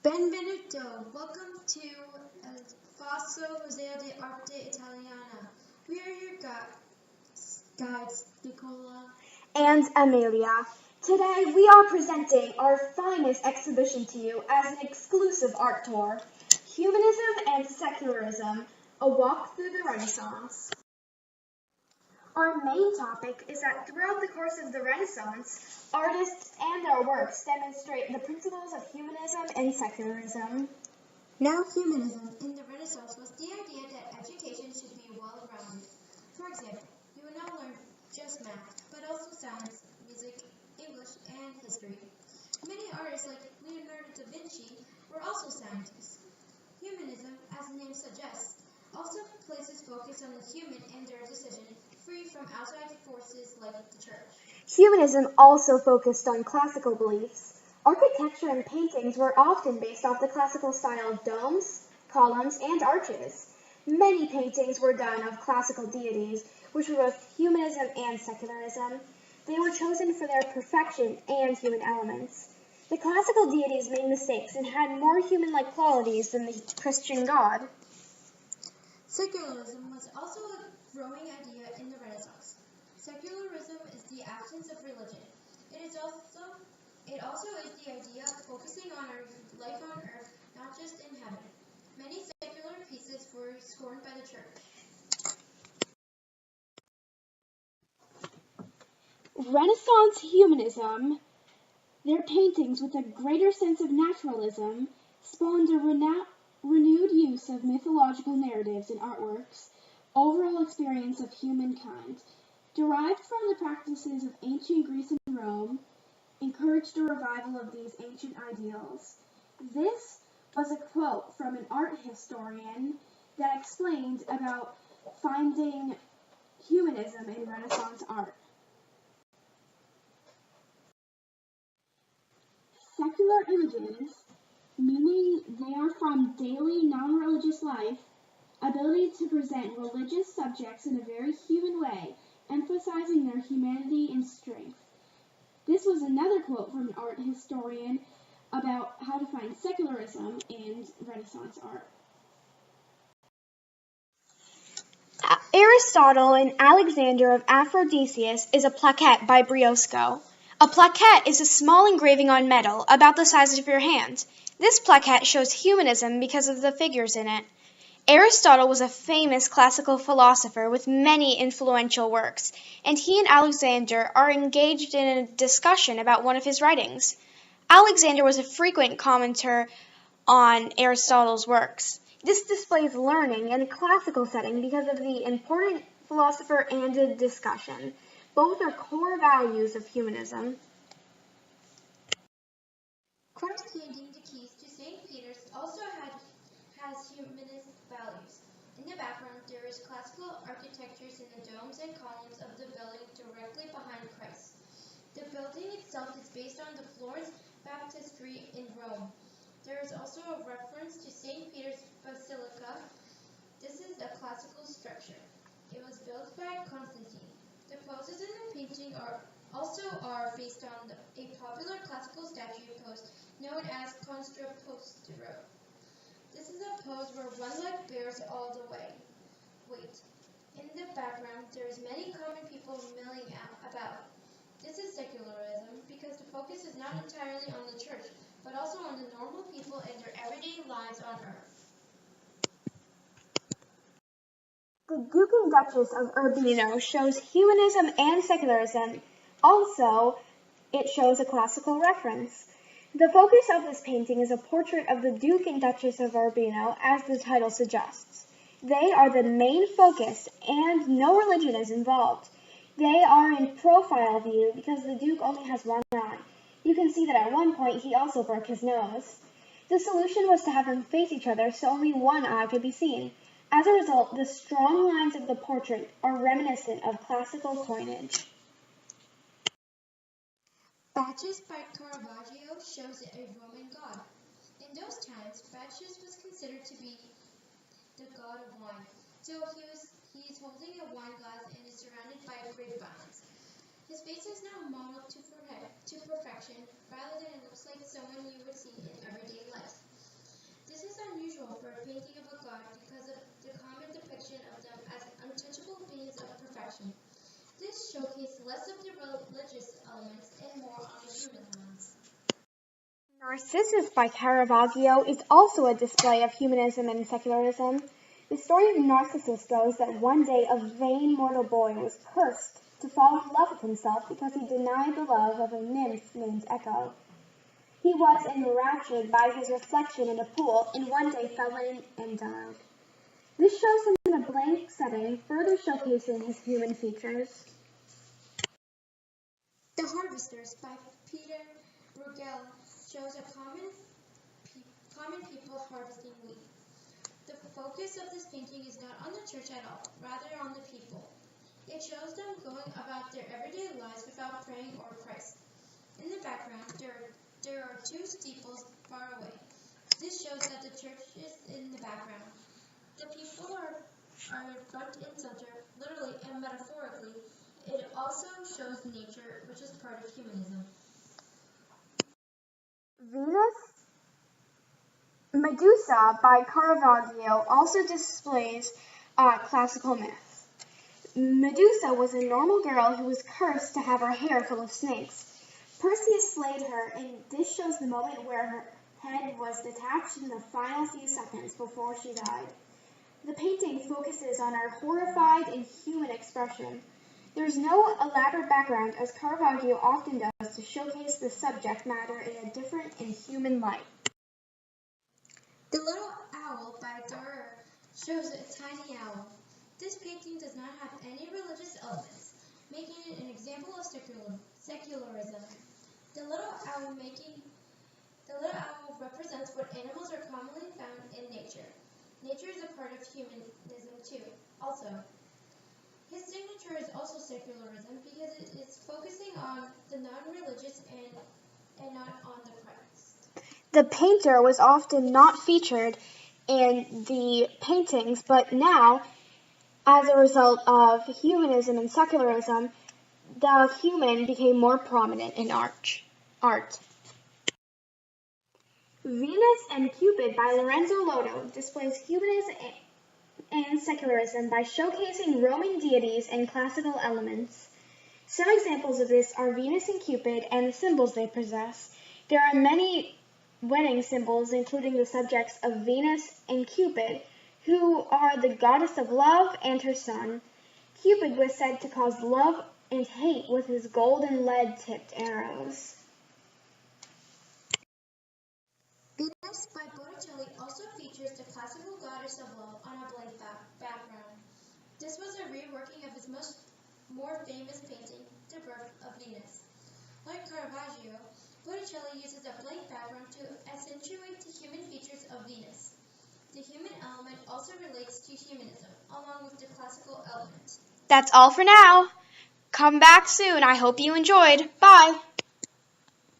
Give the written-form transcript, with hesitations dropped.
Benvenuto, welcome to El Faso Museo de Arte Italiana. We are your guides, Nicola and Amelia. Today we are presenting our finest exhibition to you as an exclusive art tour, Humanism and Secularism, a walk through the Renaissance. Our main topic is that throughout the course of the Renaissance, artists and their works demonstrate the principles of humanism and secularism. Now, humanism in the Renaissance was the idea that education should be well-rounded. For example, you will not learn just math, but also science, music, English, and history. Many artists like Leonardo da Vinci were also scientists. Humanism, as the name suggests, also places focus on the human and their decision, free from outside forces like the church. Humanism also focused on classical beliefs. Architecture and paintings were often based off the classical style of domes, columns, and arches. Many paintings were done of classical deities, which were both humanism and secularism. They were chosen for their perfection and human elements. The classical deities made mistakes and had more human-like qualities than the Christian God. Secularism was also a growing idea in the Renaissance. Secularism is the absence of religion. It also is the idea of focusing on our life on earth, not just in heaven. Many secular pieces were scorned by the church. Renaissance humanism, their paintings with a greater sense of naturalism, spawned a renewed use of mythological narratives in artworks, overall experience of humankind, derived from the practices of ancient Greece and Rome, encouraged a revival of these ancient ideals. This was a quote from an art historian that explained about finding humanism in Renaissance art. Secular images, meaning they are from daily non-religious life, ability to present religious subjects in a very human way, emphasizing their humanity and strength. This was another quote from an art historian about how to find secularism in Renaissance art. Aristotle and Alexander of Aphrodisias is a plaquette by Briosco. A plaquette is a small engraving on metal about the size of your hand. This plaquette shows humanism because of the figures in it. Aristotle was a famous classical philosopher with many influential works, and he and Alexander are engaged in a discussion about one of his writings. Alexander was a frequent commentator on Aristotle's works. This displays learning in a classical setting because of the important philosopher and a discussion. Both are core values of humanism. Christ handing the keys to St. Peter's also has humanist values. In the background, there is classical architectures in the domes and columns of the building directly behind Christ. The building itself is based on the Florence Baptistery in Rome. There is also a reference to St. Peter's Basilica. This is a classical structure. It was built by Constantine. The poses in the painting are based on a popular classical statue pose known as contrapposturo. This is a pose where one leg bears all the weight. In the background, there is many common people milling about. This is secularism because the focus is not entirely on the church, but also on the normal people and their everyday lives on earth. The Duke and Duchess of Urbino shows humanism and secularism. Also, it shows a classical reference. The focus of this painting is a portrait of the Duke and Duchess of Urbino, as the title suggests. They are the main focus, and no religion is involved. They are in profile view because the Duke only has one eye. You can see that at one point he also broke his nose. The solution was to have them face each other so only one eye could be seen. As a result, the strong lines of the portrait are reminiscent of classical coinage. Bacchus by Caravaggio shows a Roman god. In those times, Bacchus was considered to be the god of wine, so he is holding a wine glass and is surrounded by grapevines. His face is now modeled to perfection, rather than it looks like someone you would see in everyday life. less of the religious elements and more on the human ones. Narcissus by Caravaggio is also a display of humanism and secularism. The story of Narcissus goes that one day a vain mortal boy was cursed to fall in love with himself because he denied the love of a nymph named Echo. He was enraptured by his reflection in a pool and one day fell in and died. This shows him in a blank setting, further showcasing his human features. The Harvesters by Peter Bruegel shows a common people harvesting wheat. The focus of this painting is not on the church at all, rather on the people. It shows them going about their everyday lives without praying or Christ. In the background, there are two steeples far away. This shows that the church is in the background. The people are front and center, literally and metaphorically. It also shows nature, which is part of humanism. Venus, Medusa by Caravaggio also displays classical myths. Medusa was a normal girl who was cursed to have her hair full of snakes. Perseus slayed her, and this shows the moment where her head was detached in the final few seconds before she died. The painting focuses on her horrified and human expression. There is no elaborate background, as Caravaggio often does, to showcase the subject matter in a different and human light. The Little Owl by Dürer shows a tiny owl. This painting does not have any religious elements, making it an example of secularism. The little owl represents what animals are commonly found in nature. Nature is a part of humanism too, also. His signature is also secularism because it is focusing on the non-religious and not on the Christ. The painter was often not featured in the paintings, but now, as a result of humanism and secularism, the human became more prominent in art. Venus and Cupid by Lorenzo Lotto displays humanism and secularism by showcasing Roman deities and classical elements. Some examples of this are Venus and Cupid and the symbols they possess. There are many wedding symbols, including the subjects of Venus and Cupid, who are the goddess of love and her son. Cupid was said to cause love and hate with his gold and lead-tipped arrows. Venus by Botticelli also features the classical goddess of love on a blank background. This was a reworking of his more famous painting, The Birth of Venus. Like Caravaggio, Botticelli uses a blank background to accentuate the human features of Venus. The human element also relates to humanism, along with the classical element. That's all for now. Come back soon. I hope you enjoyed. Bye.